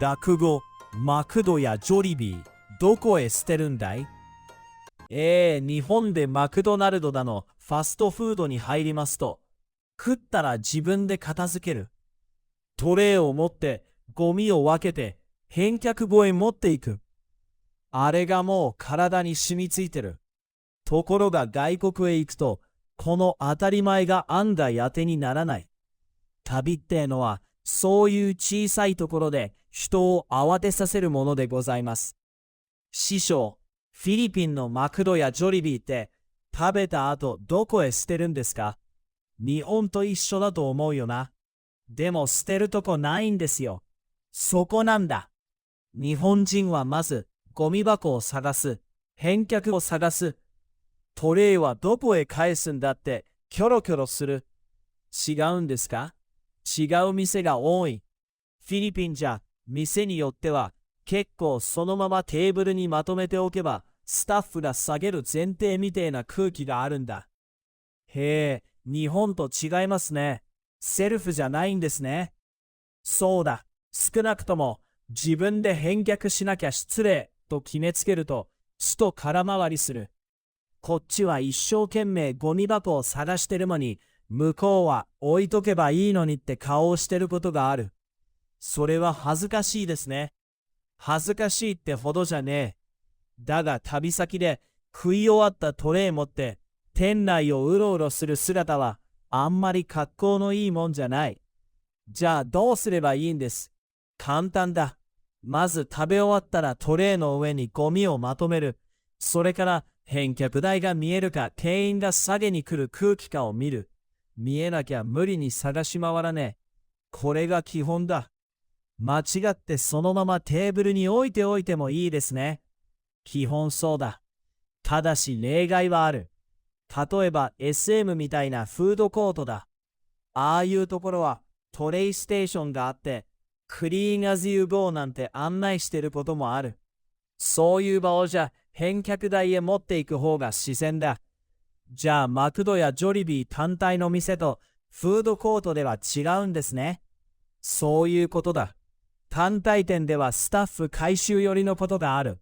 落語、マクドやジョリビー、どこへ捨てるんだい？日本でマクドナルドだの、ファストフードに入りますと、食ったら自分で片付ける。トレーを持って、ゴミを分けて、返却簿へ持っていく。あれがもう体に染みついてる。ところが外国へ行くと、この当たり前が案外当てにならない。旅ってのは、そういう小さいところで人を慌てさせるものでございます。師匠、フィリピンのマクドやジョリビーって食べた後どこへ捨てるんですか？日本と一緒だと思うよな。でも捨てるとこないんですよ。そこなんだ。日本人はまずゴミ箱を探す、返却を探す。トレイはどこへ返すんだってキョロキョロする。違うんですか？違う店が多い。フィリピンじゃ店によっては結構そのままテーブルにまとめておけばスタッフが下げる前提みてえな空気があるんだ。へえ、日本と違いますね。セルフじゃないんですね。そうだ、少なくとも自分で返却しなきゃ失礼と決めつけると血と空回りする。こっちは一生懸命ゴミ箱を探してるのに、向こうは置いとけばいいのにって顔をしてることがある。それは恥ずかしいですね。恥ずかしいってほどじゃねえ。だが旅先で食い終わったトレイ持って店内をうろうろする姿はあんまり格好のいいもんじゃない。じゃあどうすればいいんです？簡単だ。まず食べ終わったらトレイの上にゴミをまとめる。それから返却台が見えるか店員が下げに来る空気かを見る。見えなきゃ無理に探し回らねえ。これが基本だ。間違ってそのままテーブルに置いておいてもいいですね。基本そうだ。ただし例外はある。例えば SM みたいなフードコートだ。ああいうところはトレイステーションがあって、クリーンアズユーゴーなんて案内してることもある。そういう場をじゃ返却台へ持っていく方が自然だ。じゃあマクドやジョリビー単体の店とフードコートでは違うんですね。そういうことだ。単体店ではスタッフ回収寄りのことがある。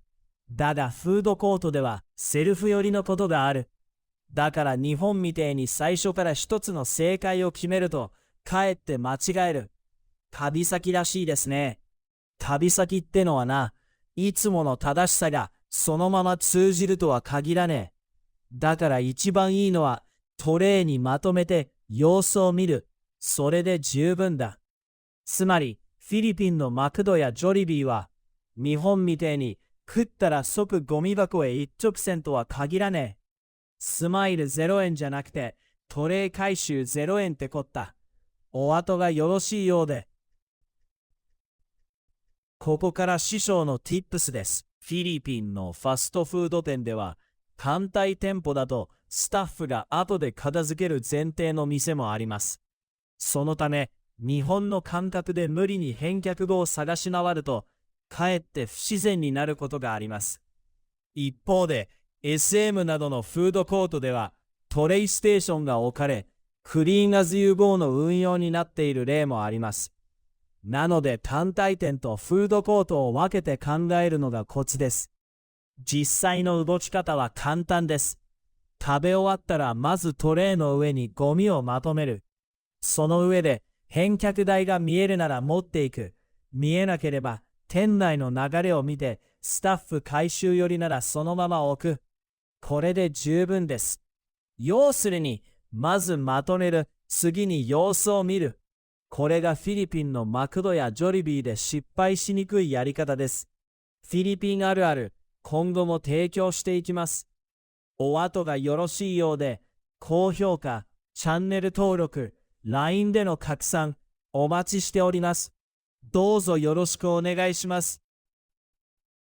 だがフードコートではセルフ寄りのことがある。だから日本みてえに最初から一つの正解を決めるとかえって間違える。旅先らしいですね。旅先ってのはな、いつもの正しさがそのまま通じるとは限らねえ。だから一番いいのはトレイにまとめて様子を見る。それで十分だ。つまりフィリピンのマクドやジョリビーは日本みてえに食ったら即ゴミ箱へ一直線とは限らねえ。スマイル0円じゃなくてトレイ回収0円ってこった。お後がよろしいようで。ここから師匠の Tips です。フィリピンのファストフード店では単体店舗だとスタッフが後で片付ける前提の店もあります。そのため日本の感覚で無理に返却後を探し回るとかえって不自然になることがあります。一方で SM などのフードコートではトレイステーションが置かれクリーンアズユーゴーの運用になっている例もあります。なので単体店とフードコートを分けて考えるのがコツです。実際の動き方は簡単です。食べ終わったらまずトレイの上にゴミをまとめる。その上で返却台が見えるなら持っていく。見えなければ店内の流れを見てスタッフ回収寄りならそのまま置く。これで十分です。要するにまずまとめる。次に様子を見る。これがフィリピンのマクドやジョリビーで失敗しにくいやり方です。フィリピンあるある、今後も提供していきます。お後がよろしいようで、高評価、チャンネル登録、LINE での拡散、お待ちしております。どうぞよろしくお願いします。